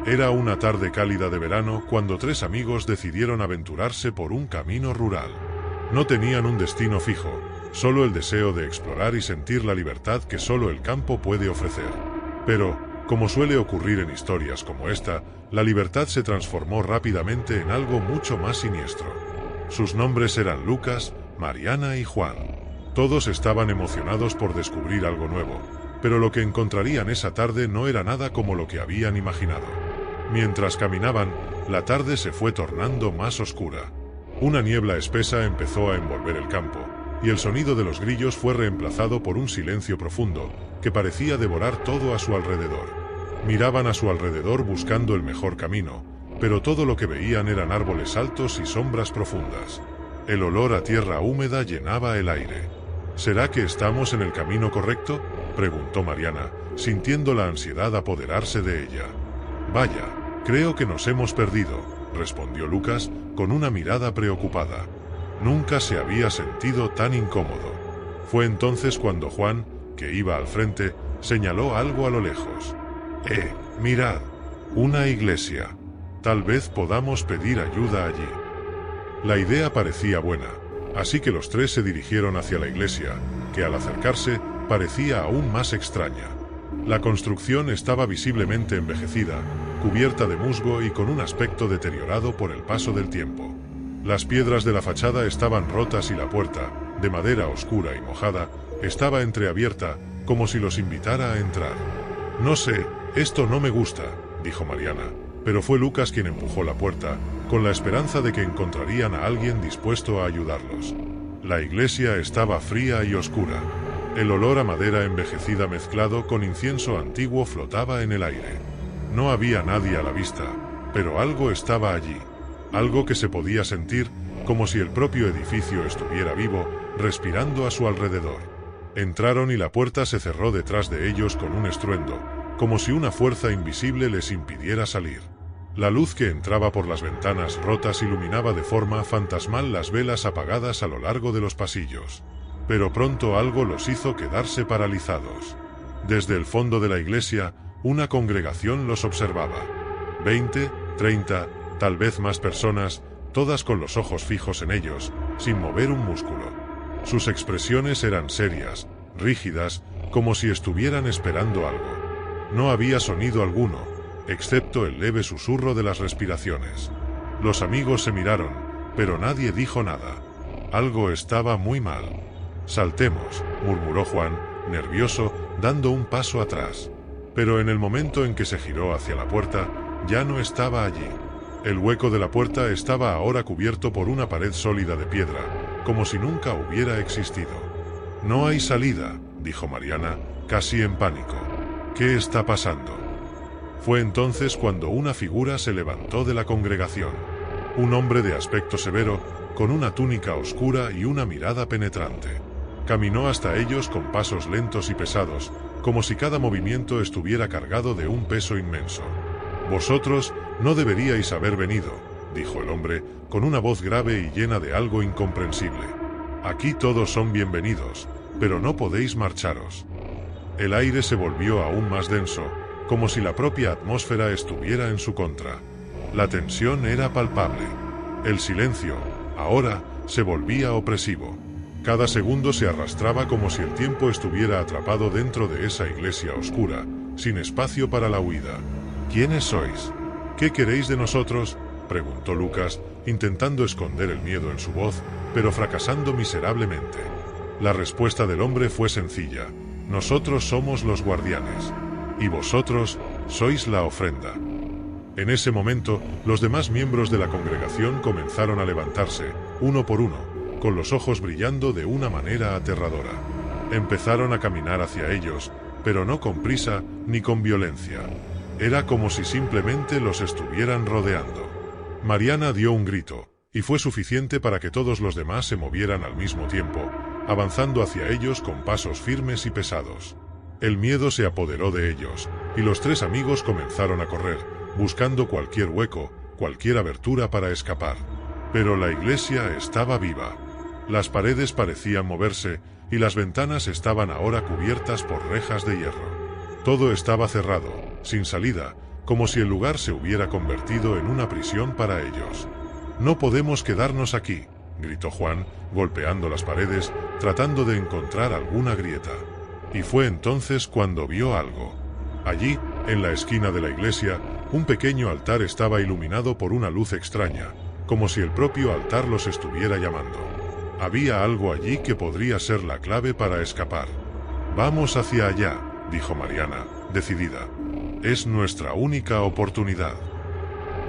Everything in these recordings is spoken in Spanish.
Era una tarde cálida de verano cuando tres amigos decidieron aventurarse por un camino rural. No tenían un destino fijo, solo el deseo de explorar y sentir la libertad que solo el campo puede ofrecer. Pero, como suele ocurrir en historias como esta, la libertad se transformó rápidamente en algo mucho más siniestro. Sus nombres eran Lucas, Mariana y Juan. Todos estaban emocionados por descubrir algo nuevo, pero lo que encontrarían esa tarde no era nada como lo que habían imaginado. Mientras caminaban, la tarde se fue tornando más oscura. Una niebla espesa empezó a envolver el campo, y el sonido de los grillos fue reemplazado por un silencio profundo, que parecía devorar todo a su alrededor. Miraban a su alrededor buscando el mejor camino, pero todo lo que veían eran árboles altos y sombras profundas. El olor a tierra húmeda llenaba el aire. ¿Será que estamos en el camino correcto?, preguntó Mariana, sintiendo la ansiedad apoderarse de ella. Vaya, creo que nos hemos perdido, respondió Lucas, con una mirada preocupada. Nunca se había sentido tan incómodo. Fue entonces cuando Juan, que iba al frente, señaló algo a lo lejos. Mirad, una iglesia. Tal vez podamos pedir ayuda allí. La idea parecía buena, así que los tres se dirigieron hacia la iglesia, que al acercarse parecía aún más extraña. La construcción estaba visiblemente envejecida, cubierta de musgo y con un aspecto deteriorado por el paso del tiempo. Las piedras de la fachada estaban rotas y la puerta, de madera oscura y mojada, estaba entreabierta, como si los invitara a entrar. No sé, esto no me gusta, dijo Mariana, pero fue Lucas quien empujó la puerta, con la esperanza de que encontrarían a alguien dispuesto a ayudarlos. La iglesia estaba fría y oscura. El olor a madera envejecida mezclado con incienso antiguo flotaba en el aire. No había nadie a la vista, pero algo estaba allí. Algo que se podía sentir, como si el propio edificio estuviera vivo, respirando a su alrededor. Entraron y la puerta se cerró detrás de ellos con un estruendo, como si una fuerza invisible les impidiera salir. La luz que entraba por las ventanas rotas iluminaba de forma fantasmal las velas apagadas a lo largo de los pasillos. Pero pronto algo los hizo quedarse paralizados. Desde el fondo de la iglesia, una congregación los observaba. 20, 30, tal vez más personas, todas con los ojos fijos en ellos, sin mover un músculo. Sus expresiones eran serias, rígidas, como si estuvieran esperando algo. No había sonido alguno, excepto el leve susurro de las respiraciones. Los amigos se miraron, pero nadie dijo nada. Algo estaba muy mal. «Saltemos», murmuró Juan, nervioso, dando un paso atrás. Pero en el momento en que se giró hacia la puerta, ya no estaba allí. El hueco de la puerta estaba ahora cubierto por una pared sólida de piedra, como si nunca hubiera existido. «No hay salida», dijo Mariana, casi en pánico. «¿Qué está pasando?». Fue entonces cuando una figura se levantó de la congregación. Un hombre de aspecto severo, con una túnica oscura y una mirada penetrante. Caminó hasta ellos con pasos lentos y pesados, como si cada movimiento estuviera cargado de un peso inmenso. «Vosotros no deberíais haber venido», dijo el hombre, con una voz grave y llena de algo incomprensible. «Aquí todos son bienvenidos, pero no podéis marcharos». El aire se volvió aún más denso, como si la propia atmósfera estuviera en su contra. La tensión era palpable. El silencio, ahora, se volvía opresivo. Cada segundo se arrastraba como si el tiempo estuviera atrapado dentro de esa iglesia oscura, sin espacio para la huida. «¿Quiénes sois? ¿Qué queréis de nosotros?», preguntó Lucas, intentando esconder el miedo en su voz, pero fracasando miserablemente. La respuesta del hombre fue sencilla: «Nosotros somos los guardianes. Y vosotros sois la ofrenda». En ese momento, los demás miembros de la congregación comenzaron a levantarse, uno por uno, con los ojos brillando de una manera aterradora. Empezaron a caminar hacia ellos, pero no con prisa ni con violencia. Era como si simplemente los estuvieran rodeando. Mariana dio un grito, y fue suficiente para que todos los demás se movieran al mismo tiempo, avanzando hacia ellos con pasos firmes y pesados. El miedo se apoderó de ellos, y los tres amigos comenzaron a correr, buscando cualquier hueco, cualquier abertura para escapar. Pero la iglesia estaba viva. Las paredes parecían moverse, y las ventanas estaban ahora cubiertas por rejas de hierro. Todo estaba cerrado, sin salida, como si el lugar se hubiera convertido en una prisión para ellos. «No podemos quedarnos aquí», gritó Juan, golpeando las paredes, tratando de encontrar alguna grieta. Y fue entonces cuando vio algo. Allí, en la esquina de la iglesia, un pequeño altar estaba iluminado por una luz extraña, como si el propio altar los estuviera llamando. Había algo allí que podría ser la clave para escapar. «Vamos hacia allá», dijo Mariana, decidida. «Es nuestra única oportunidad».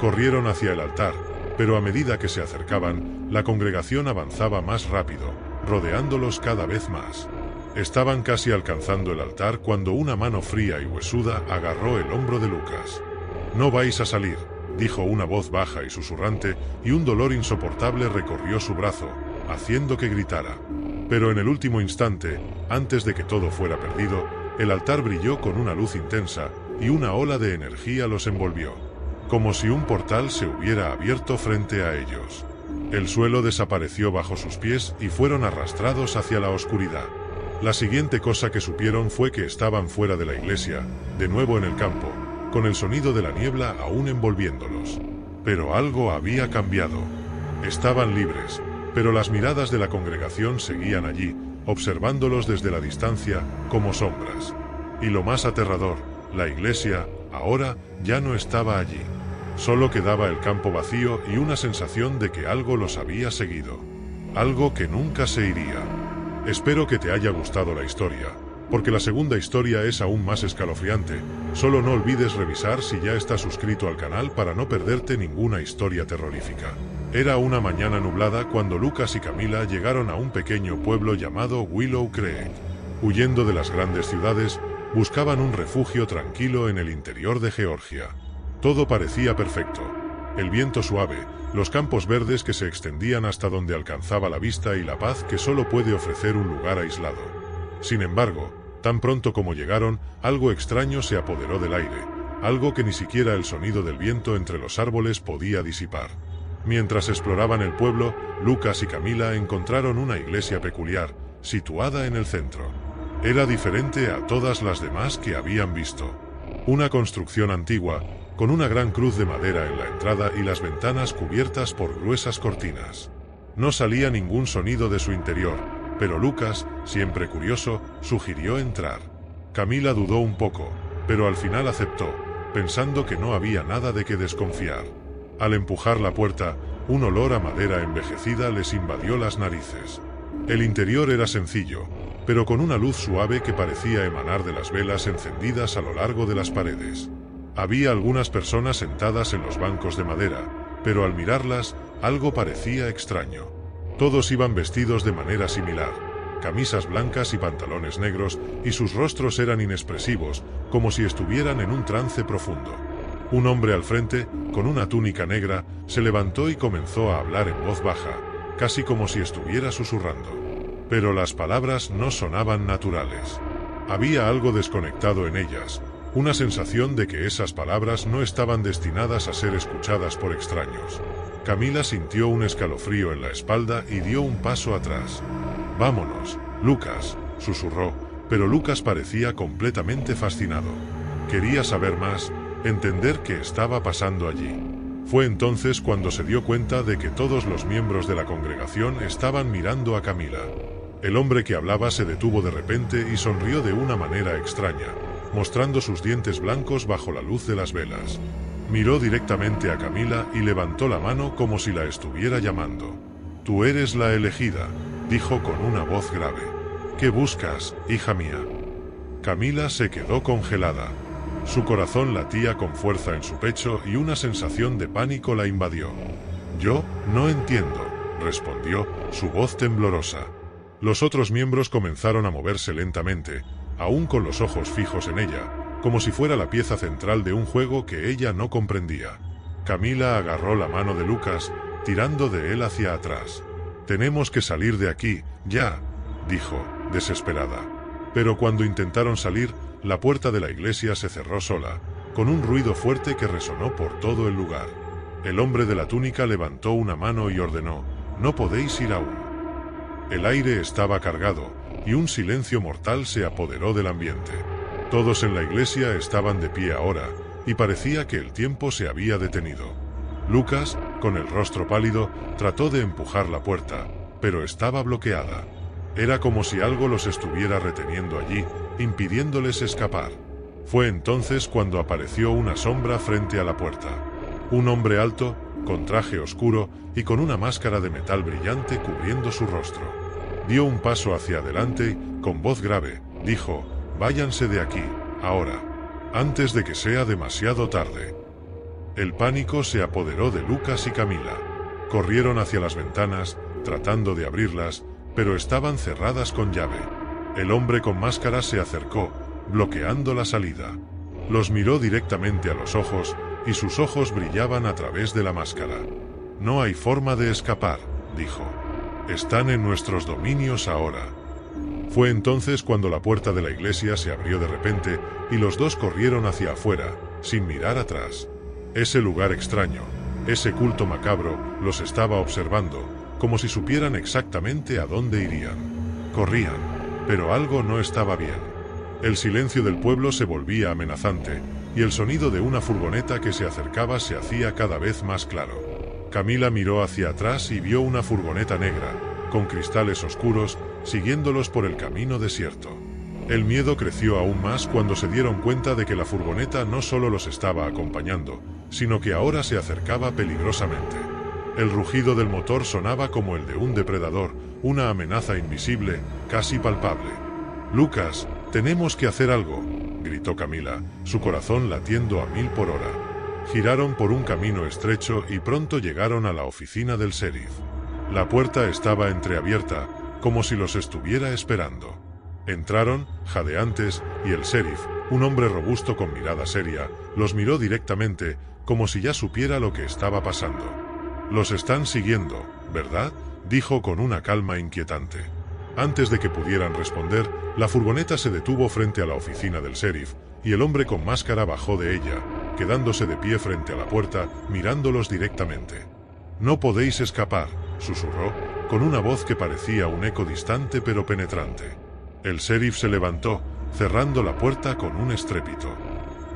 Corrieron hacia el altar, pero a medida que se acercaban, la congregación avanzaba más rápido, rodeándolos cada vez más. Estaban casi alcanzando el altar cuando una mano fría y huesuda agarró el hombro de Lucas. «No vais a salir», dijo una voz baja y susurrante, y un dolor insoportable recorrió su brazo, haciendo que gritara. Pero en el último instante, antes de que todo fuera perdido, el altar brilló con una luz intensa, y una ola de energía los envolvió. Como si un portal se hubiera abierto frente a ellos. El suelo desapareció bajo sus pies y fueron arrastrados hacia la oscuridad. La siguiente cosa que supieron fue que estaban fuera de la iglesia, de nuevo en el campo, con el sonido de la niebla aún envolviéndolos. Pero algo había cambiado. Estaban libres, pero las miradas de la congregación seguían allí, observándolos desde la distancia, como sombras. Y lo más aterrador, la iglesia, ahora, ya no estaba allí. Solo quedaba el campo vacío y una sensación de que algo los había seguido. Algo que nunca se iría. Espero que te haya gustado la historia, porque la segunda historia es aún más escalofriante. Solo no olvides revisar si ya estás suscrito al canal para no perderte ninguna historia terrorífica. Era una mañana nublada cuando Lucas y Camila llegaron a un pequeño pueblo llamado Willow Creek. Huyendo de las grandes ciudades, buscaban un refugio tranquilo en el interior de Georgia. Todo parecía perfecto. El viento suave, los campos verdes que se extendían hasta donde alcanzaba la vista y la paz que solo puede ofrecer un lugar aislado. Sin embargo, tan pronto como llegaron, algo extraño se apoderó del aire, algo que ni siquiera el sonido del viento entre los árboles podía disipar. Mientras exploraban el pueblo, Lucas y Camila encontraron una iglesia peculiar, situada en el centro. Era diferente a todas las demás que habían visto. Una construcción antigua, con una gran cruz de madera en la entrada y las ventanas cubiertas por gruesas cortinas. No salía ningún sonido de su interior, pero Lucas, siempre curioso, sugirió entrar. Camila dudó un poco, pero al final aceptó, pensando que no había nada de qué desconfiar. Al empujar la puerta, un olor a madera envejecida les invadió las narices. El interior era sencillo, pero con una luz suave que parecía emanar de las velas encendidas a lo largo de las paredes. Había algunas personas sentadas en los bancos de madera, pero al mirarlas, algo parecía extraño. Todos iban vestidos de manera similar, camisas blancas y pantalones negros, y sus rostros eran inexpresivos, como si estuvieran en un trance profundo. Un hombre al frente, con una túnica negra, se levantó y comenzó a hablar en voz baja, casi como si estuviera susurrando. Pero las palabras no sonaban naturales. Había algo desconectado en ellas, una sensación de que esas palabras no estaban destinadas a ser escuchadas por extraños. Camila sintió un escalofrío en la espalda y dio un paso atrás. «Vámonos, Lucas», susurró, pero Lucas parecía completamente fascinado. Quería saber más, entender qué estaba pasando allí. Fue entonces cuando se dio cuenta de que todos los miembros de la congregación estaban mirando a Camila. El hombre que hablaba se detuvo de repente y sonrió de una manera extraña, mostrando sus dientes blancos bajo la luz de las velas. Miró directamente a Camila y levantó la mano como si la estuviera llamando. «Tú eres la elegida», dijo con una voz grave. «¿Qué buscas, hija mía?» Camila se quedó congelada. Su corazón latía con fuerza en su pecho y una sensación de pánico la invadió. «Yo no entiendo», respondió, su voz temblorosa. Los otros miembros comenzaron a moverse lentamente, aún con los ojos fijos en ella, como si fuera la pieza central de un juego que ella no comprendía. Camila agarró la mano de Lucas, tirando de él hacia atrás. «Tenemos que salir de aquí, ya», dijo, desesperada. Pero cuando intentaron salir, la puerta de la iglesia se cerró sola, con un ruido fuerte que resonó por todo el lugar. El hombre de la túnica levantó una mano y ordenó: «No podéis ir aún». El aire estaba cargado, y un silencio mortal se apoderó del ambiente. Todos en la iglesia estaban de pie ahora, y parecía que el tiempo se había detenido. Lucas, con el rostro pálido, trató de empujar la puerta, pero estaba bloqueada. Era como si algo los estuviera reteniendo allí, impidiéndoles escapar. Fue entonces cuando apareció una sombra frente a la puerta. Un hombre alto, con traje oscuro y con una máscara de metal brillante cubriendo su rostro. Dio un paso hacia adelante y, con voz grave, dijo: «Váyanse de aquí, ahora, antes de que sea demasiado tarde». El pánico se apoderó de Lucas y Camila. Corrieron hacia las ventanas, tratando de abrirlas, pero estaban cerradas con llave. El hombre con máscara se acercó, bloqueando la salida. Los miró directamente a los ojos, y sus ojos brillaban a través de la máscara. «No hay forma de escapar», dijo. «Están en nuestros dominios ahora». Fue entonces cuando la puerta de la iglesia se abrió de repente, y los dos corrieron hacia afuera, sin mirar atrás. Ese lugar extraño, ese culto macabro, los estaba observando, como si supieran exactamente a dónde irían. Corrían, pero algo no estaba bien. El silencio del pueblo se volvía amenazante, y el sonido de una furgoneta que se acercaba se hacía cada vez más claro. Camila miró hacia atrás y vio una furgoneta negra, con cristales oscuros, siguiéndolos por el camino desierto. El miedo creció aún más cuando se dieron cuenta de que la furgoneta no solo los estaba acompañando, sino que ahora se acercaba peligrosamente. El rugido del motor sonaba como el de un depredador, una amenaza invisible, casi palpable. «Lucas, tenemos que hacer algo», gritó Camila, su corazón latiendo a 1000 por hora. Giraron por un camino estrecho y pronto llegaron a la oficina del sheriff. La puerta estaba entreabierta, como si los estuviera esperando. Entraron, jadeantes, y el sheriff, un hombre robusto con mirada seria, los miró directamente, como si ya supiera lo que estaba pasando. «Los están siguiendo, ¿verdad?», dijo con una calma inquietante. Antes de que pudieran responder, la furgoneta se detuvo frente a la oficina del sheriff, y el hombre con máscara bajó de ella, quedándose de pie frente a la puerta, mirándolos directamente. «No podéis escapar», susurró, con una voz que parecía un eco distante pero penetrante. El sheriff se levantó, cerrando la puerta con un estrépito.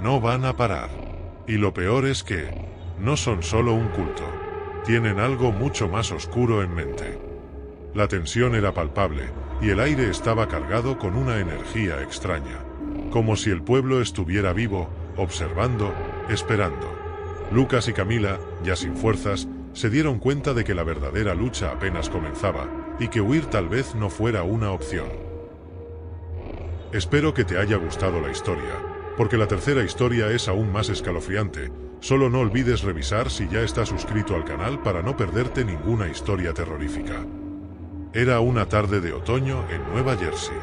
«No van a parar. Y lo peor es que no son solo un culto. Tienen algo mucho más oscuro en mente». La tensión era palpable, y el aire estaba cargado con una energía extraña. Como si el pueblo estuviera vivo, observando, esperando. Lucas y Camila, ya sin fuerzas, se dieron cuenta de que la verdadera lucha apenas comenzaba, y que huir tal vez no fuera una opción. Espero que te haya gustado la historia, porque la tercera historia es aún más escalofriante. Solo no olvides revisar si ya estás suscrito al canal para no perderte ninguna historia terrorífica. Era una tarde de otoño en Nueva Jersey.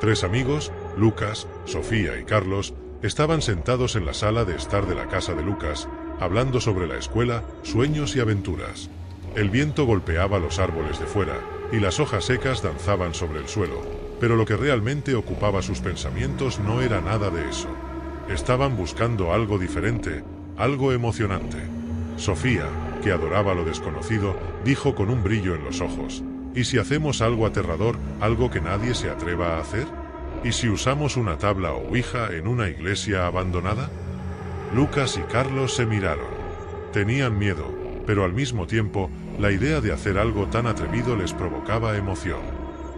3 amigos, Lucas, Sofía y Carlos, estaban sentados en la sala de estar de la casa de Lucas, hablando sobre la escuela, sueños y aventuras. El viento golpeaba los árboles de fuera, y las hojas secas danzaban sobre el suelo, pero lo que realmente ocupaba sus pensamientos no era nada de eso. Estaban buscando algo diferente, algo emocionante. Sofía, que adoraba lo desconocido, dijo con un brillo en los ojos: «¿Y si hacemos algo aterrador, algo que nadie se atreva a hacer? ¿Y si usamos una tabla o ouija en una iglesia abandonada?» Lucas y Carlos se miraron. Tenían miedo, pero al mismo tiempo, la idea de hacer algo tan atrevido les provocaba emoción.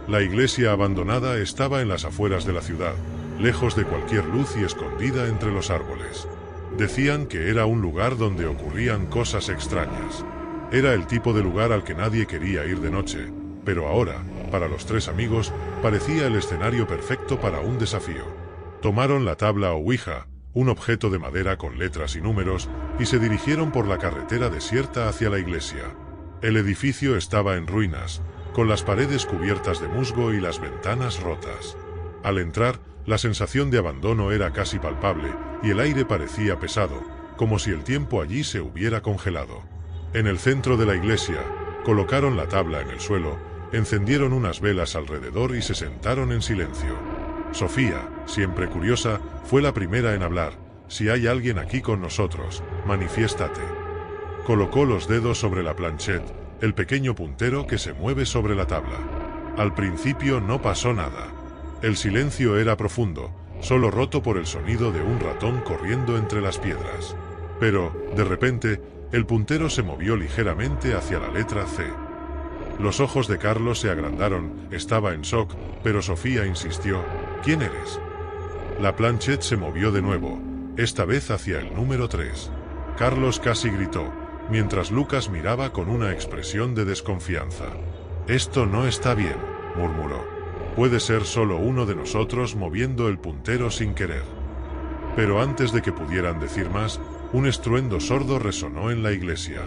La iglesia abandonada estaba en las afueras de la ciudad, lejos de cualquier luz y escondida entre los árboles. Decían que era un lugar donde ocurrían cosas extrañas. Era el tipo de lugar al que nadie quería ir de noche, pero ahora, para los 3 amigos, parecía el escenario perfecto para un desafío. Tomaron la tabla o ouija, un objeto de madera con letras y números, y se dirigieron por la carretera desierta hacia la iglesia. El edificio estaba en ruinas, con las paredes cubiertas de musgo y las ventanas rotas. Al entrar, la sensación de abandono era casi palpable, y el aire parecía pesado, como si el tiempo allí se hubiera congelado. En el centro de la iglesia, colocaron la tabla en el suelo, encendieron unas velas alrededor y se sentaron en silencio. Sofía, siempre curiosa, fue la primera en hablar. «Si hay alguien aquí con nosotros, manifiéstate». Colocó los dedos sobre la planchette, el pequeño puntero que se mueve sobre la tabla. Al principio no pasó nada. El silencio era profundo, solo roto por el sonido de un ratón corriendo entre las piedras. Pero, de repente, el puntero se movió ligeramente hacia la letra C. Los ojos de Carlos se agrandaron, estaba en shock, pero Sofía insistió: ¿Quién eres? La planchette se movió de nuevo, esta vez hacia el número 3. Carlos casi gritó, mientras Lucas miraba con una expresión de desconfianza. «Esto no está bien», murmuró. «Puede ser solo uno de nosotros moviendo el puntero sin querer». Pero antes de que pudieran decir más, un estruendo sordo resonó en la iglesia.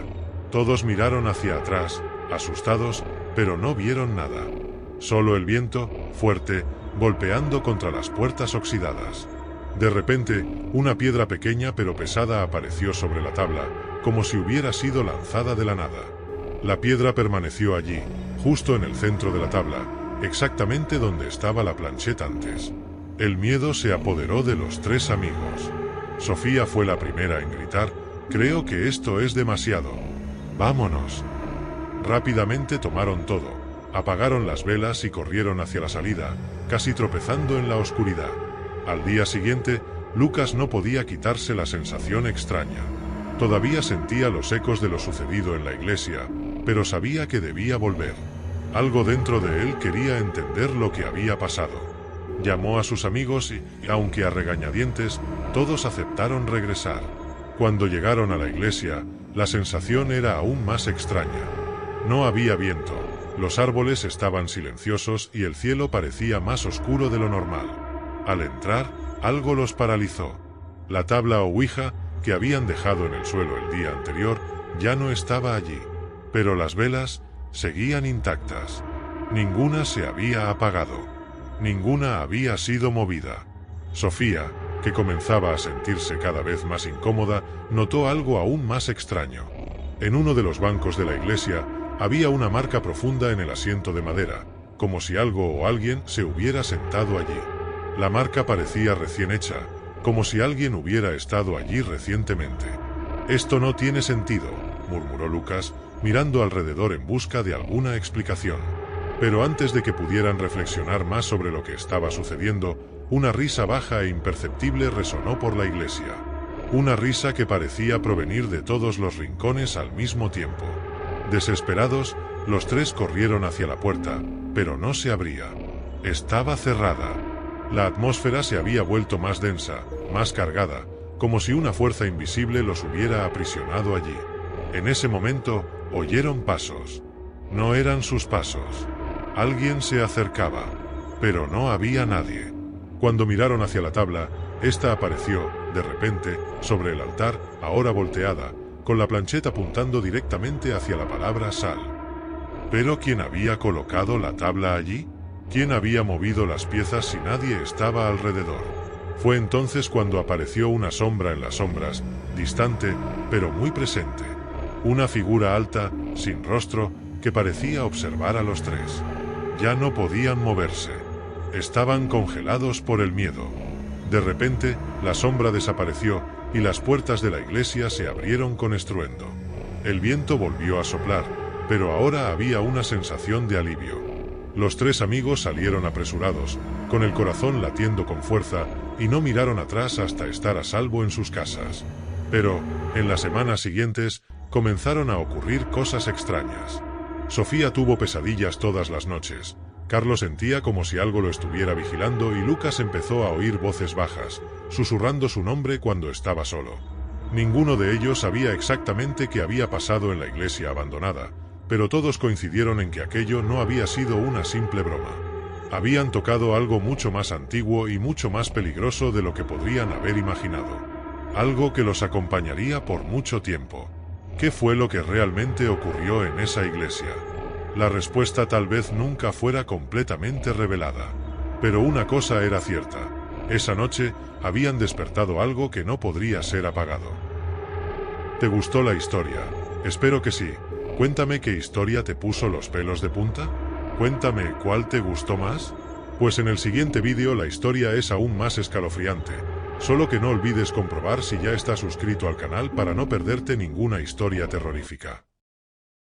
Todos miraron hacia atrás, asustados, pero no vieron nada. Solo el viento, fuerte, golpeando contra las puertas oxidadas. De repente, una piedra pequeña pero pesada apareció sobre la tabla, como si hubiera sido lanzada de la nada. La piedra permaneció allí, justo en el centro de la tabla, exactamente donde estaba la planchette antes. El miedo se apoderó de los tres amigos. Sofía fue la primera en gritar: «Creo que esto es demasiado. ¡Vámonos!». Rápidamente tomaron todo, apagaron las velas y corrieron hacia la salida, casi tropezando en la oscuridad. Al día siguiente, Lucas no podía quitarse la sensación extraña. Todavía sentía los ecos de lo sucedido en la iglesia, pero sabía que debía volver. Algo dentro de él quería entender lo que había pasado. Llamó a sus amigos y, aunque a regañadientes, todos aceptaron regresar. Cuando llegaron a la iglesia, la sensación era aún más extraña. No había viento, los árboles estaban silenciosos y el cielo parecía más oscuro de lo normal. Al entrar, algo los paralizó. La tabla o ouija, que habían dejado en el suelo el día anterior, ya no estaba allí. Pero las velas seguían intactas. Ninguna se había apagado. Ninguna había sido movida. Sofía, que comenzaba a sentirse cada vez más incómoda, notó algo aún más extraño. En uno de los bancos de la iglesia, había una marca profunda en el asiento de madera, como si algo o alguien se hubiera sentado allí. La marca parecía recién hecha, como si alguien hubiera estado allí recientemente. «Esto no tiene sentido», murmuró Lucas, mirando alrededor en busca de alguna explicación. Pero antes de que pudieran reflexionar más sobre lo que estaba sucediendo, una risa baja e imperceptible resonó por la iglesia. Una risa que parecía provenir de todos los rincones al mismo tiempo. Desesperados, los tres corrieron hacia la puerta, pero no se abría. Estaba cerrada. La atmósfera se había vuelto más densa, más cargada, como si una fuerza invisible los hubiera aprisionado allí. En ese momento, oyeron pasos. No eran sus pasos. Alguien se acercaba, pero no había nadie. Cuando miraron hacia la tabla, esta apareció, de repente, sobre el altar, ahora volteada, con la planchette apuntando directamente hacia la palabra sal. ¿Pero quién había colocado la tabla allí? ¿Quién había movido las piezas si nadie estaba alrededor? Fue entonces cuando apareció una sombra en las sombras, distante, pero muy presente. Una figura alta, sin rostro, que parecía observar a los tres. Ya no podían moverse. Estaban congelados por el miedo. De repente, la sombra desapareció y las puertas de la iglesia se abrieron con estruendo. El viento volvió a soplar, pero ahora había una sensación de alivio. Los tres amigos salieron apresurados, con el corazón latiendo con fuerza, y no miraron atrás hasta estar a salvo en sus casas. Pero, en las semanas siguientes, comenzaron a ocurrir cosas extrañas. Sofía tuvo pesadillas todas las noches. Carlos sentía como si algo lo estuviera vigilando y Lucas empezó a oír voces bajas, susurrando su nombre cuando estaba solo. Ninguno de ellos sabía exactamente qué había pasado en la iglesia abandonada, pero todos coincidieron en que aquello no había sido una simple broma. Habían tocado algo mucho más antiguo y mucho más peligroso de lo que podrían haber imaginado. Algo que los acompañaría por mucho tiempo. ¿Qué fue lo que realmente ocurrió en esa iglesia? La respuesta tal vez nunca fuera completamente revelada. Pero una cosa era cierta. Esa noche, habían despertado algo que no podría ser apagado. ¿Te gustó la historia? Espero que sí. Cuéntame qué historia te puso los pelos de punta. Cuéntame cuál te gustó más. Pues en el siguiente vídeo la historia es aún más escalofriante. Solo que no olvides comprobar si ya estás suscrito al canal para no perderte ninguna historia terrorífica.